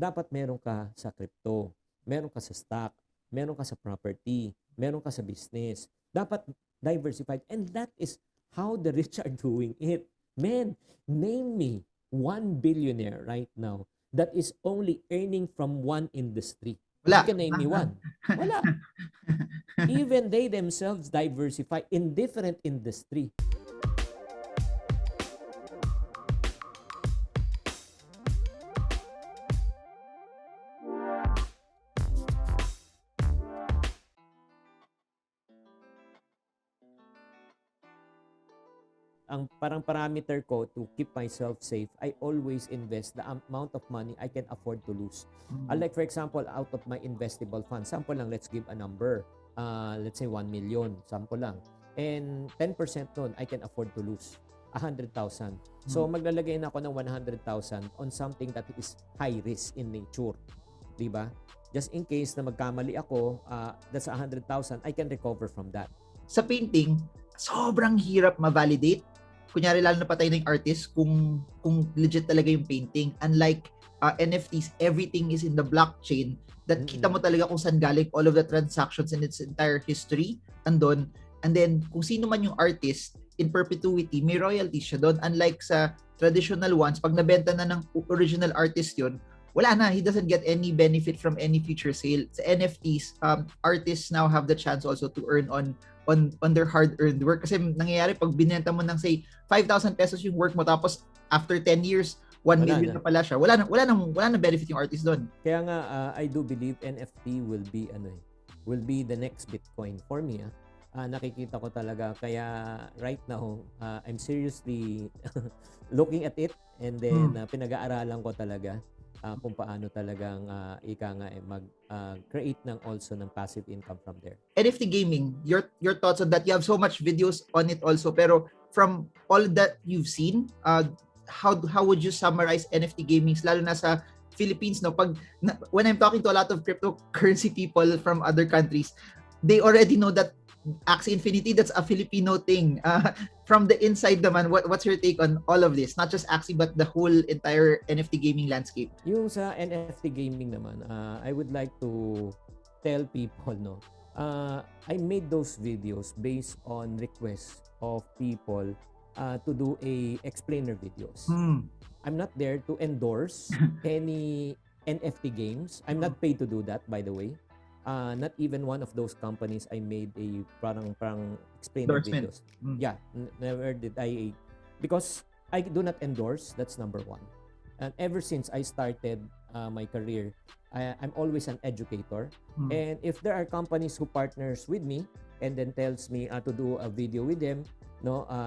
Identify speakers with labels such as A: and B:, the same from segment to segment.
A: dapat meron ka sa crypto, meron ka sa stock, meron ka sa property, meron ka sa business. Dapat diversified. And that is how the rich are doing it. Man, name me one billionaire right now that is only earning from one industry.
B: Wala.
A: You can name me one. Wala. Even they themselves diversify in different industry. Ang parang parameter ko to keep myself safe, I always invest the amount of money I can afford to lose. Like for example, out of my investable fund, sample lang, let's give a number. Let's say 1 million, sample lang. And 10% nun, I can afford to lose 100,000. So maglalagay na ako ng 100,000 on something that is high risk in nature. Diba? Just in case na magkamali ako, that's 100,000, I can recover from that.
B: Sa painting, sobrang hirap ma-validate. Kunyari, lalo na patay ng artist kung legit talaga yung painting. Unlike NFTs, everything is in the blockchain that kita mo talaga kung saan galing all of the transactions in its entire history andon. And then, kung sino man yung artist, in perpetuity, may royalties siya doon. Unlike sa traditional ones, pag nabenta na ng original artist yun, wala na. He doesn't get any benefit from any future sale. Sa NFTs, artists now have the chance also to earn on their hard-earned work. Kasi nangyayari, pag binenta mo ng say 5,000 pesos yung work mo, tapos after 10 years, 1 million na pala siya. Wala na benefit yung artist doon.
A: Kaya nga, I do believe NFT will be the next Bitcoin for me. Nakikita ko talaga. Kaya right now, I'm seriously looking at it, and then pinag-aaralan ko talaga kung paano talagang mag-create ng also ng passive income from there.
B: NFT gaming, your thoughts on that? You have so much videos on it also, pero from all that you've seen, how would you summarize NFT gaming, lalo na sa Philippines? When I'm talking to a lot of cryptocurrency people from other countries, they already know that Axie Infinity, that's a Filipino thing. From the inside naman, what's your take on all of this? Not just Axie, but the whole entire NFT gaming landscape.
A: Yung sa NFT gaming naman, I would like to tell people, I made those videos based on requests of people to do a explainer videos. I'm not there to endorse any NFT games. I'm not paid to do that, by the way. Not even one of those companies I made a parang explainer videos. Yeah, never did I, because I do not endorse. That's number one. And ever since I started my career, I'm always an educator. And if there are companies who partners with me and then tells me to do a video with them,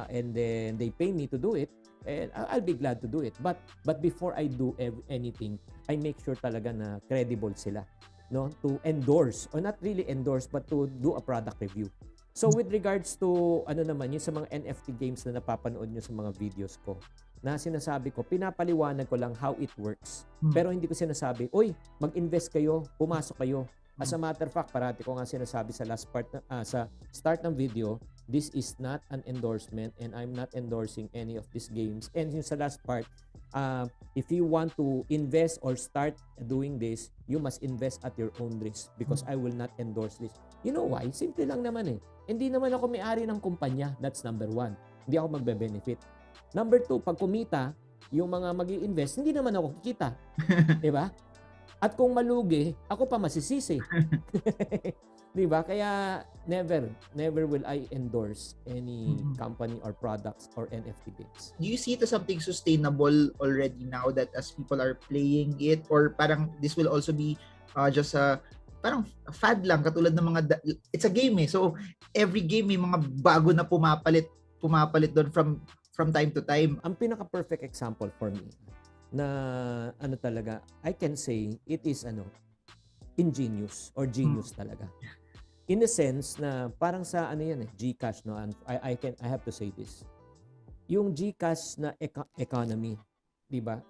A: and then they pay me to do it, and I'll be glad to do it. But before I do anything, I make sure talaga na credible sila. To endorse, or not really endorse, but to do a product review. So with regards to yung sa mga NFT games na napapanood nyo sa mga videos ko, na sinasabi ko, pinapaliwanag ko lang how it works. Pero hindi ko sinasabi, oy, mag-invest kayo, pumasok kayo. As a matter of fact, parati ko nga sinasabi sa last part, sa start ng video, this is not an endorsement and I'm not endorsing any of these games. And yung sa last part, if you want to invest or start doing this, you must invest at your own risk because I will not endorse this. You know why? Simple lang naman eh. Hindi naman ako may-ari ng kumpanya. That's number one. Hindi ako magbe-benefit. Number two, pag kumita, yung mga mag-i-invest, hindi naman ako kikita. Diba? At kung malugi, ako pa masisisi. Diba? Kaya never will I endorse any company or products or NFT games.
B: Do you see it as something sustainable already now that as people are playing it, or parang this will also be just a parang fad lang, katulad ng mga it's a game eh. So every game may mga bago na pumapalit doon from time to time.
A: Ang pinaka-perfect example for me na talaga, I can say it is ingenious or genius talaga. In the sense na parang sa GCash, and I have to say this. Yung GCash na economy, 'di ba?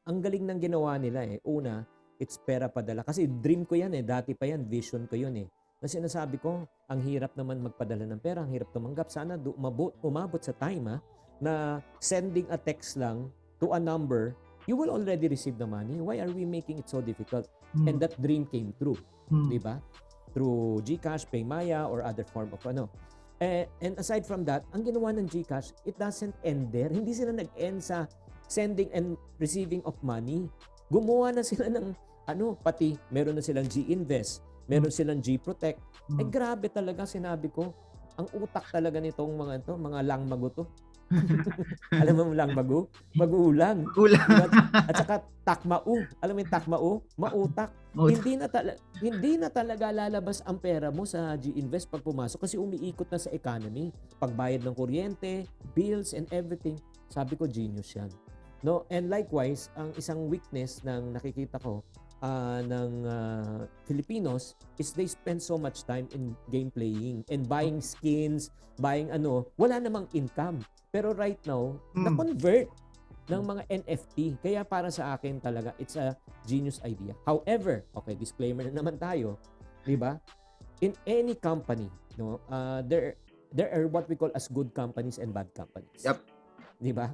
A: Ang galing ng ginawa nila eh. Una, it's pera padala. Kasi dream ko 'yan eh, dati pa 'yan, vision ko 'yun eh. Na sinasabi ko, ang hirap naman magpadala ng pera, ang hirap tumanggap. Sana umabot sa time na sending a text lang to a number you will already receive the money. Why are we making it so difficult? And that dream came true. Di ba? Through GCash, Paymaya, or other form of ano. And aside from that, ang ginawa ng GCash, it doesn't end there. Hindi sila nag-end sa sending and receiving of money. Gumawa na sila ng pati meron na silang G-Invest, meron silang G-Protect. Grabe talaga, sinabi ko. Ang utak talaga nitong mga langmago to. Alam mo langmago? Magulang. At saka takmau. Alam mo yung takmau? Mautak. Hindi na talaga lalabas ang pera mo sa G-Invest pag pumasok kasi umiikot na sa economy. Pagbayad ng kuryente, bills, and everything. Sabi ko, genius yan. No? And likewise, ang isang weakness ng nakikita ko ng Filipinos is they spend so much time in game playing and buying skins, buying wala namang income. Pero right now, na-convert ng mga NFT. Kaya para sa akin talaga, it's a genius idea. However, okay, disclaimer na naman tayo, di ba? In any company, no, there are what we call as good companies and bad companies.
B: Yep.
A: Di ba?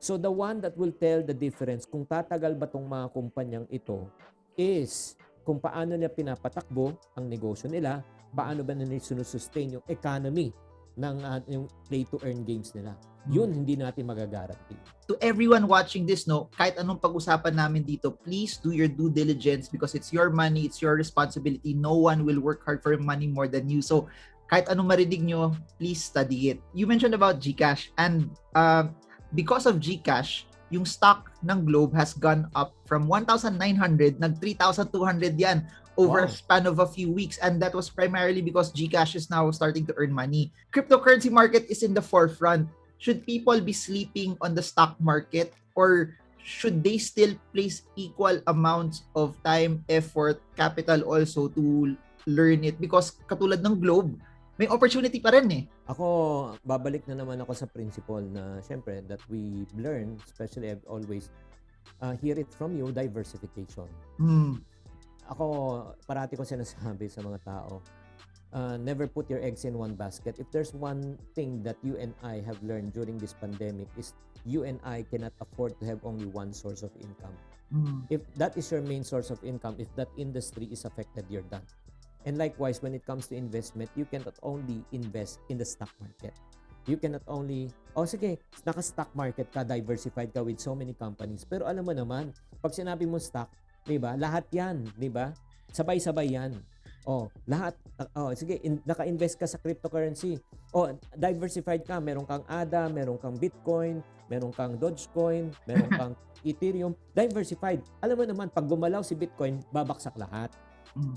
A: So the one that will tell the difference kung tatagal ba tong mga kumpanyang ito is kung paano nila pinapatakbo ang negosyo nila, paano ba nila sinusustain yung economy ng yung play-to-earn games nila. Yun, hindi natin magagaranti.
B: To everyone watching this, no, kahit anong pag-usapan namin dito, please do your due diligence because it's your money, it's your responsibility. No one will work hard for your money more than you. So, kahit anong marinig nyo, please study it. You mentioned about GCash and because of GCash, yung stock ng Globe has gone up from 1,900, nag 3,200 yan over a span of a few weeks, and that was primarily because GCash is now starting to earn money. Cryptocurrency market is in the forefront. Should people be sleeping on the stock market or should they still place equal amounts of time, effort, capital also to learn it? Because katulad ng Globe, may opportunity pa rin eh.
A: Ako, babalik na naman ako sa principle na syempre that we learn, especially I've always hear it from you, diversification. Ako, parati ko sinasabi sa mga tao, never put your eggs in one basket. If there's one thing that you and I have learned during this pandemic is you and I cannot afford to have only one source of income. If that is your main source of income, if that industry is affected, you're done. And likewise, when it comes to investment, you cannot only invest in the stock market. You cannot only, sige, naka-stock market ka, diversified ka with so many companies. Pero alam mo naman, pag sinabi mo stock, di ba, lahat yan, di ba? Sabay-sabay yan. Lahat. Sige, naka-invest ka sa cryptocurrency. Diversified ka, meron kang ADA, meron kang Bitcoin, meron kang Dogecoin, meron kang Ethereum. Diversified. Alam mo naman, pag gumalaw si Bitcoin, babaksak lahat.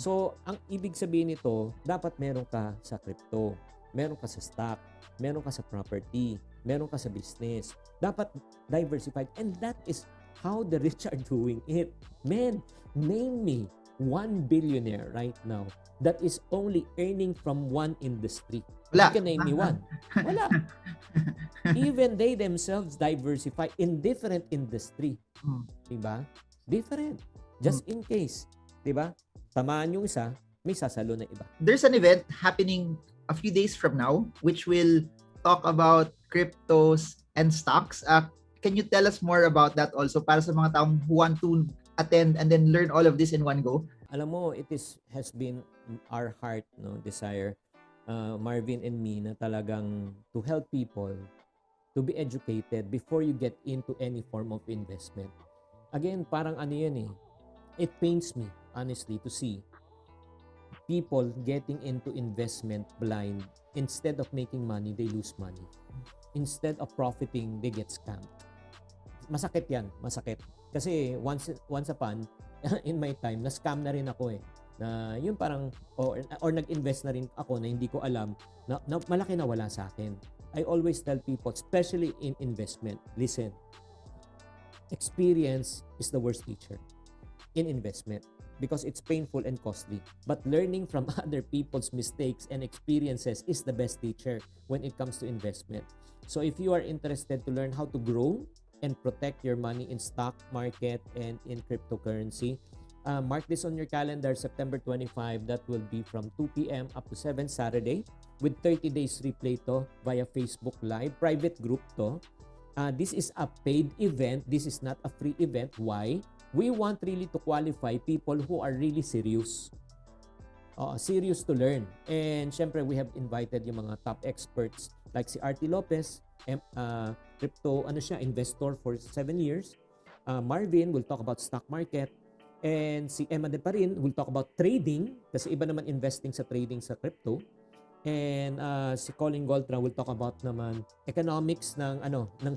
A: So, ang ibig sabihin nito, dapat meron ka sa crypto, meron ka sa stock, meron ka sa property, meron ka sa business. Dapat diversified. And that is how the rich are doing it. Man, name me one billionaire right now that is only earning from one industry.
B: Wala.
A: You can name me one. Wala. Even they themselves diversify in different industry. Diba? Different. Just in case. Diba? Tamaan yung isa, may sasalo na iba.
B: There's an event happening a few days from now which will talk about cryptos and stocks. Can you tell us more about that also para sa mga taong who want to attend and then learn all of this in one go?
A: Alam mo, has been our heart, desire, Marvin and me, na talagang to help people to be educated before you get into any form of investment. Again, parang yan eh. It pains me, honestly, to see people getting into investment blind. Instead of making money, they lose money. Instead of profiting, they get scammed. Masakit yan, masakit. Kasi once upon, in my time, na-scam na rin ako eh. Na yun parang, or nag-invest na rin ako na hindi ko alam, na malaki na wala sa akin. I always tell people, especially in investment, listen, experience is the worst teacher in investment because it's painful and costly. But learning from other people's mistakes and experiences is the best teacher when it comes to investment. So if you are interested to learn how to grow and protect your money in stock market and in cryptocurrency, mark this on your calendar, September 25. That will be from 2 p.m. up to 7 Saturday with 30 days replay to via Facebook Live. Private group to. This is a paid event. This is not a free event. Why? We want really to qualify people who are really serious. Serious to learn. And syempre, we have invited yung mga top experts like si Artie Lopez, crypto, investor for 7 years. Marvin will talk about stock market. And si Emma De Parin will talk about trading kasi iba naman investing sa trading sa crypto. And si Colin Goltra will talk about naman economics ng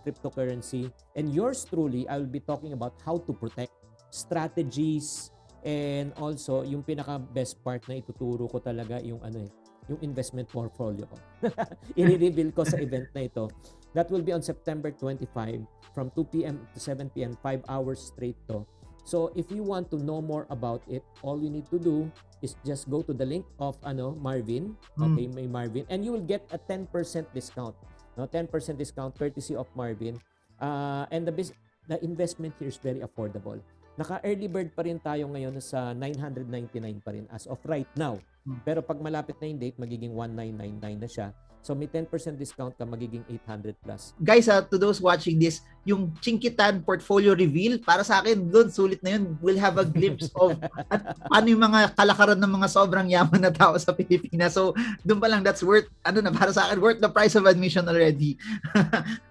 A: cryptocurrency. And yours truly, I will be talking about how to protect strategies, and also yung pinaka best part na ituturo ko talaga yung yung investment portfolio ko. I-reveal ko sa event na ito. That will be on September 25 from 2 p.m. to 7 p.m. 5 hours straight to. So if you want to know more about it, all you need to do is just go to the link of Marvin. Okay, may Marvin, and you will get a 10% discount. 10% discount courtesy of Marvin. And the investment here is very affordable. Naka-early bird pa rin tayo ngayon sa 999 pa rin as of right now. Pero pag malapit na yung date, magiging 1999 na siya. So may 10% discount ka, magiging 800 plus.
B: Guys, to those watching this, yung Chinkee Tan portfolio reveal, para sa akin, doon, sulit na yun. We'll have a glimpse of at paano yung mga kalakaran ng mga sobrang yaman na tao sa Pilipinas. So, doon pa lang, that's worth, para sa akin, worth the price of admission already.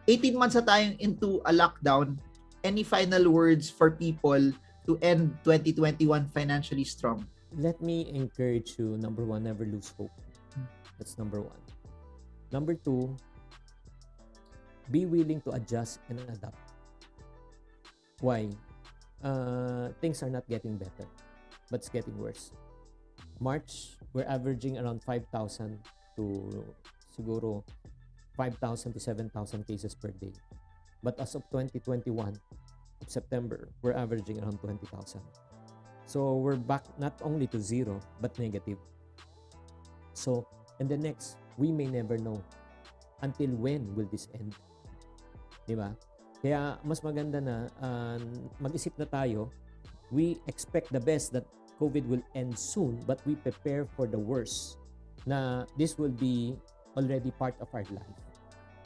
B: 18 months na tayong into a lockdown. Any final words for people to end 2021 financially strong?
A: Let me encourage you, number one, never lose hope. That's number one. Number two, be willing to adjust and adapt. Why? Things are not getting better, but it's getting worse. March, we're averaging around 5,000 to siguro 5,000 to 7,000 cases per day. But as of 2021, September, we're averaging around 20,000. So we're back not only to zero, but negative. So, and the next, we may never know until when will this end. Diba? Kaya mas maganda na mag-isip na tayo. We expect the best that COVID will end soon, but we prepare for the worst na this will be already part of our life.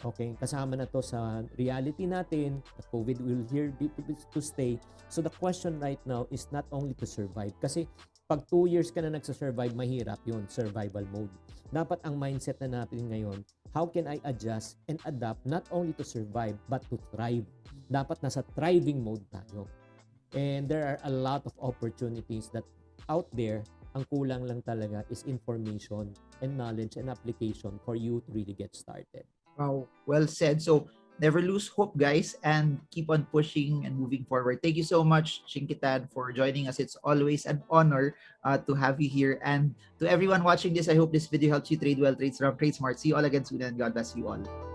A: Okay, kasama na to sa reality natin. The COVID will here be to stay. So the question right now is not only to survive. Kasi pag 2 years ka na nagsasurvive, mahirap yun, survival mode. Dapat ang mindset na natin ngayon, how can I adjust and adapt not only to survive, but to thrive. Dapat nasa thriving mode tayo. And there are a lot of opportunities that out there, ang kulang lang talaga is information and knowledge and application for you to really get started.
B: Wow, well said. So never lose hope, guys, and keep on pushing and moving forward. Thank you so much, Chinkee Tan, for joining us. It's always an honor to have you here. And to everyone watching this, I hope this video helps you trade well, trade strong, trade smart. See you all again soon, and God bless you all.